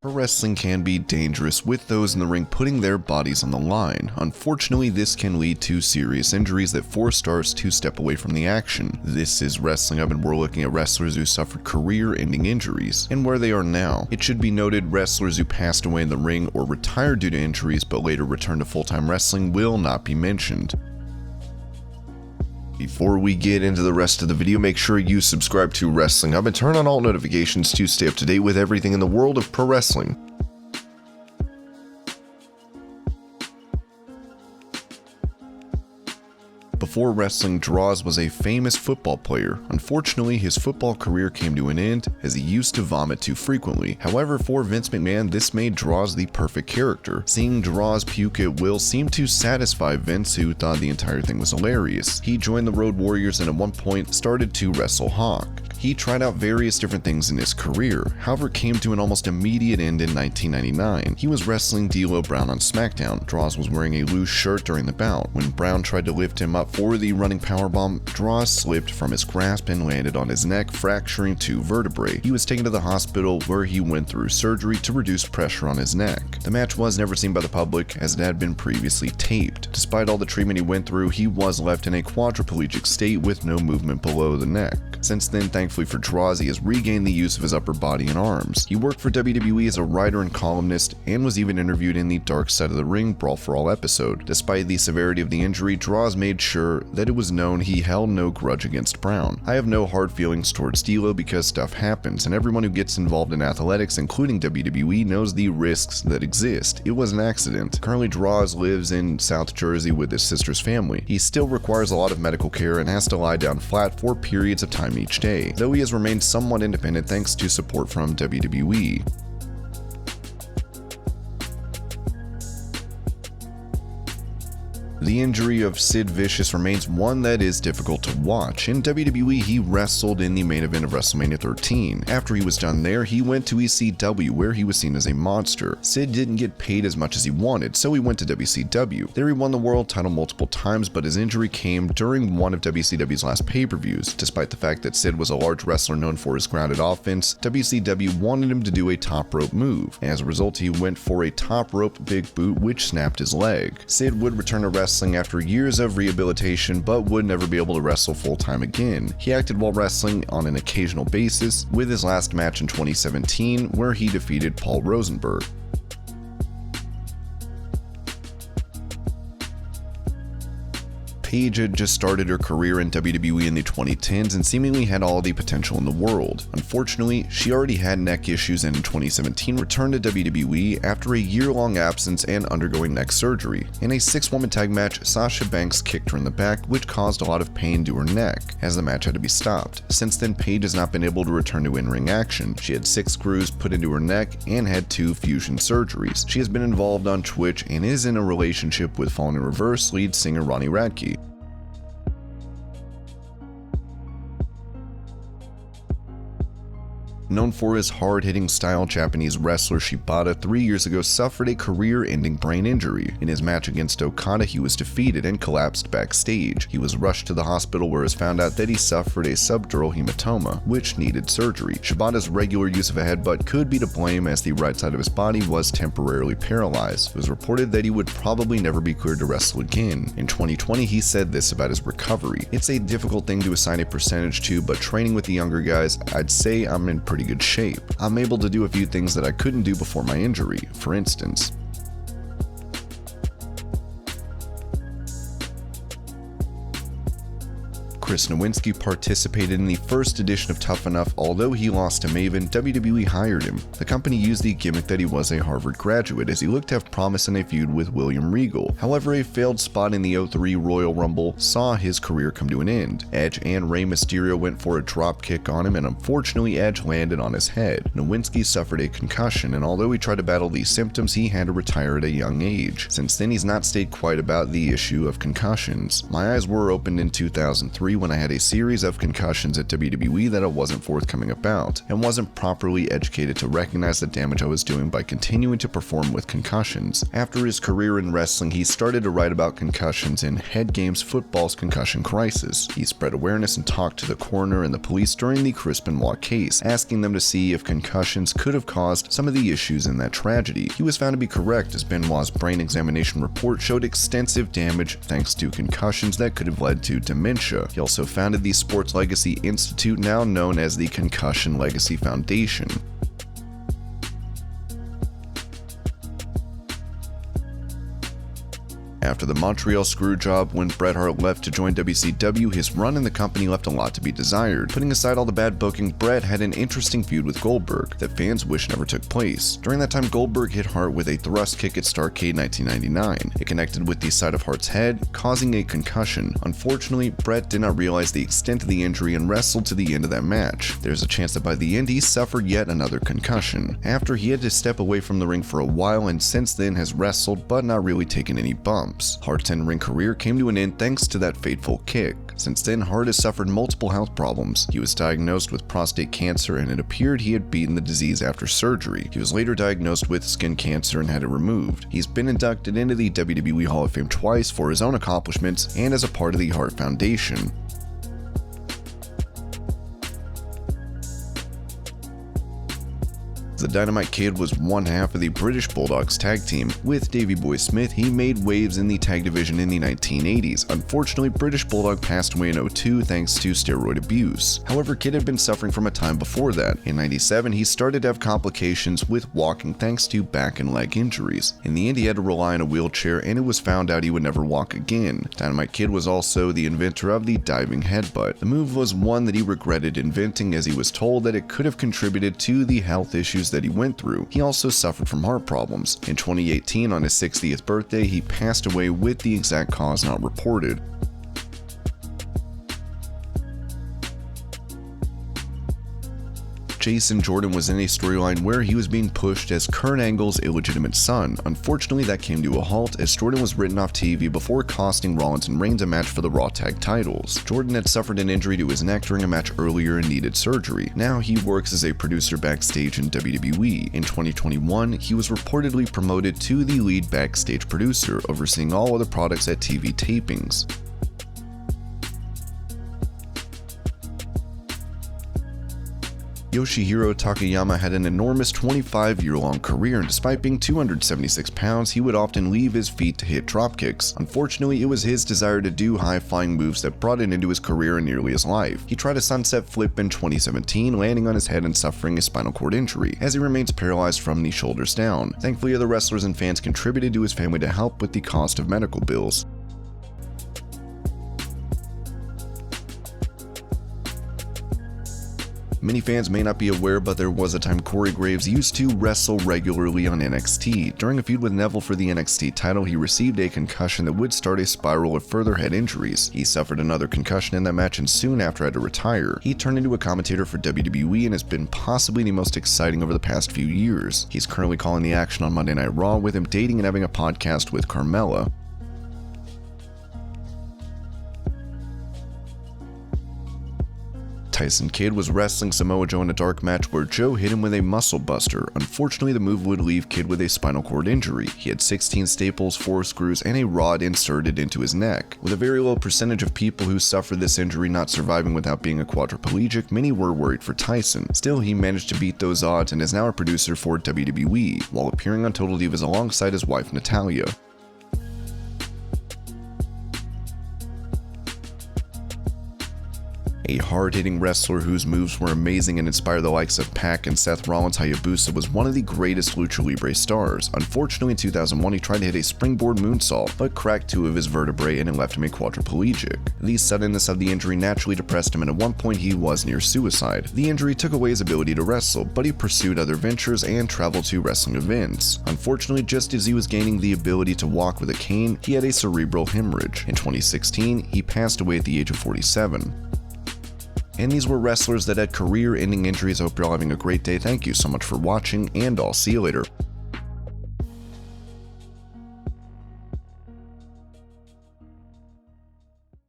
Pro wrestling can be dangerous, with those in the ring putting their bodies on the line. Unfortunately, this can lead to serious injuries that force stars to step away from the action. This is Wrestling Up, and we're looking at wrestlers who suffered career-ending injuries and where they are now. It should be noted, wrestlers who passed away in the ring or retired due to injuries but later returned to full-time wrestling will not be mentioned. Before we get into the rest of the video, make sure you subscribe to Wrestling Up and turn on all notifications to stay up to date with everything in the world of pro wrestling. Before wrestling, Droz was a famous football player. Unfortunately, his football career came to an end as he used to vomit too frequently. However, for Vince McMahon, this made Droz the perfect character. Seeing Droz puke at will seemed to satisfy Vince, who thought the entire thing was hilarious. He joined the Road Warriors and at one point started to wrestle Hawk. He tried out various different things in his career, however came to an almost immediate end in 1999. He was wrestling D'Lo Brown on SmackDown. Droz was wearing a loose shirt during the bout. When Brown tried to lift him up for the running powerbomb, Droz slipped from his grasp and landed on his neck, fracturing 2 vertebrae. He was taken to the hospital where he went through surgery to reduce pressure on his neck. The match was never seen by the public as it had been previously taped. Despite all the treatment he went through, he was left in a quadriplegic state with no movement below the neck. Since then, thankfully for Droz, he has regained the use of his upper body and arms. He worked for WWE as a writer and columnist and was even interviewed in the Dark Side of the Ring Brawl for All episode. Despite the severity of the injury, Droz made sure that it was known he held no grudge against Brown. I have no hard feelings towards D'Lo because stuff happens, and everyone who gets involved in athletics, including WWE, knows the risks that exist. It was an accident. Currently, Droz lives in South Jersey with his sister's family. He still requires a lot of medical care and has to lie down flat for periods of time each day, though he has remained somewhat independent thanks to support from WWE. The injury of Sid Vicious remains one that is difficult to watch. In WWE, he wrestled in the main event of WrestleMania 13. After he was done there, he went to ECW, where he was seen as a monster. Sid didn't get paid as much as he wanted, so he went to WCW. There he won the world title multiple times, but his injury came during one of WCW's last pay-per-views. Despite the fact that Sid was a large wrestler known for his grounded offense, WCW wanted him to do a top rope move. As a result, he went for a top rope big boot, which snapped his leg. Sid would return to wrestling after years of rehabilitation, but would never be able to wrestle full-time again. He acted while wrestling on an occasional basis, with his last match in 2017 where he defeated Paul Rosenberg. Paige had just started her career in WWE in the 2010s and seemingly had all the potential in the world. Unfortunately, she already had neck issues and in 2017 returned to WWE after a year-long absence and undergoing neck surgery. In a 6-woman tag match, Sasha Banks kicked her in the back, which caused a lot of pain to her neck, as the match had to be stopped. Since then, Paige has not been able to return to in-ring action. She had 6 screws put into her neck and had 2 fusion surgeries. She has been involved on Twitch and is in a relationship with Fallen in Reverse lead singer Ronnie Radke. Known for his hard-hitting style, Japanese wrestler Shibata 3 years ago suffered a career-ending brain injury. In his match against Okada, he was defeated and collapsed backstage. He was rushed to the hospital where it was found out that he suffered a subdural hematoma, which needed surgery. Shibata's regular use of a headbutt could be to blame as the right side of his body was temporarily paralyzed. It was reported that he would probably never be cleared to wrestle again. In 2020, he said this about his recovery: "It's a difficult thing to assign a percentage to, but training with the younger guys, I'd say I'm in pretty good shape. I'm able to do a few things that I couldn't do before my injury. For instance, Chris Nowinski participated in the first edition of Tough Enough. Although he lost to Maven, WWE hired him. The company used the gimmick that he was a Harvard graduate, as he looked to have promise in a feud with William Regal. However, a failed spot in the 03 Royal Rumble saw his career come to an end. Edge and Rey Mysterio went for a drop kick on him, and unfortunately Edge landed on his head. Nowinski suffered a concussion, and although he tried to battle these symptoms, he had to retire at a young age. Since then, he's not stayed quiet about the issue of concussions. My eyes were opened in 2003 when when I had a series of concussions at WWE that I wasn't forthcoming about, and wasn't properly educated to recognize the damage I was doing by continuing to perform with concussions. After his career in wrestling, he started to write about concussions in Head Games Football's Concussion Crisis. He spread awareness and talked to the coroner and the police during the Chris Benoit case, asking them to see if concussions could have caused some of the issues in that tragedy. He was found to be correct, as Benoit's brain examination report showed extensive damage thanks to concussions that could have led to dementia. He also founded the Sports Legacy Institute, now known as the Concussion Legacy Foundation. After the Montreal Screwjob, when Bret Hart left to join WCW, his run in the company left a lot to be desired. Putting aside all the bad booking, Bret had an interesting feud with Goldberg that fans wish never took place. During that time, Goldberg hit Hart with a thrust kick at Starrcade 1999. It connected with the side of Hart's head, causing a concussion. Unfortunately, Bret did not realize the extent of the injury and wrestled to the end of that match. There's a chance that by the end he suffered yet another concussion. After, he had to step away from the ring for a while, and since then has wrestled but not really taken any bumps. Hart's in-ring career came to an end thanks to that fateful kick. Since then, Hart has suffered multiple health problems. He was diagnosed with prostate cancer, and it appeared he had beaten the disease after surgery. He was later diagnosed with skin cancer and had it removed. He's been inducted into the WWE Hall of Fame twice for his own accomplishments and as a part of the Hart Foundation. The Dynamite Kid was one half of the British Bulldogs tag team. With Davey Boy Smith, he made waves in the tag division in the 1980s. Unfortunately, British Bulldog passed away in 2002 thanks to steroid abuse. However, Kid had been suffering from a time before that. In 1997, he started to have complications with walking thanks to back and leg injuries. In the end, he had to rely on a wheelchair, and it was found out he would never walk again. Dynamite Kid was also the inventor of the diving headbutt. The move was one that he regretted inventing, as he was told that it could have contributed to the health issues that he went through. He also suffered from heart problems. In 2018, on his 60th birthday, he passed away with the exact cause not reported. Jason Jordan was in a storyline where he was being pushed as Kurt Angle's illegitimate son. Unfortunately, that came to a halt as Jordan was written off TV before costing Rollins and Reigns a match for the Raw Tag titles. Jordan had suffered an injury to his neck during a match earlier and needed surgery. Now he works as a producer backstage in WWE. In 2021, he was reportedly promoted to the lead backstage producer, overseeing all other products at TV tapings. Yoshihiro Takayama had an enormous 25-year-long career, and despite being 276 pounds, he would often leave his feet to hit dropkicks. Unfortunately, it was his desire to do high-flying moves that brought it into his career and nearly his life. He tried a sunset flip in 2017, landing on his head and suffering a spinal cord injury, as he remains paralyzed from the shoulders down. Thankfully, other wrestlers and fans contributed to his family to help with the cost of medical bills. Many fans may not be aware, but there was a time Corey Graves used to wrestle regularly on NXT. During a feud with Neville for the NXT title, he received a concussion that would start a spiral of further head injuries. He suffered another concussion in that match and soon after had to retire. He turned into a commentator for WWE and has been possibly the most exciting over the past few years. He's currently calling the action on Monday Night Raw, with him dating and having a podcast with Carmella. Tyson Kidd was wrestling Samoa Joe in a dark match where Joe hit him with a muscle buster. Unfortunately, the move would leave Kidd with a spinal cord injury. He had 16 staples, 4 screws, and a rod inserted into his neck. With a very low percentage of people who suffered this injury not surviving without being a quadriplegic, many were worried for Tyson. Still, he managed to beat those odds and is now a producer for WWE, while appearing on Total Divas alongside his wife Natalya. A hard-hitting wrestler whose moves were amazing and inspired the likes of Pac and Seth Rollins, Hayabusa was one of the greatest Lucha Libre stars. Unfortunately, in 2001, he tried to hit a springboard moonsault, but cracked 2 of his vertebrae and it left him a quadriplegic. The suddenness of the injury naturally depressed him, and at one point he was near suicide. The injury took away his ability to wrestle, but he pursued other ventures and traveled to wrestling events. Unfortunately, just as he was gaining the ability to walk with a cane, he had a cerebral hemorrhage. In 2016, he passed away at the age of 47. And these were wrestlers that had career-ending injuries. I hope you're all having a great day. Thank you so much for watching, and I'll see you later.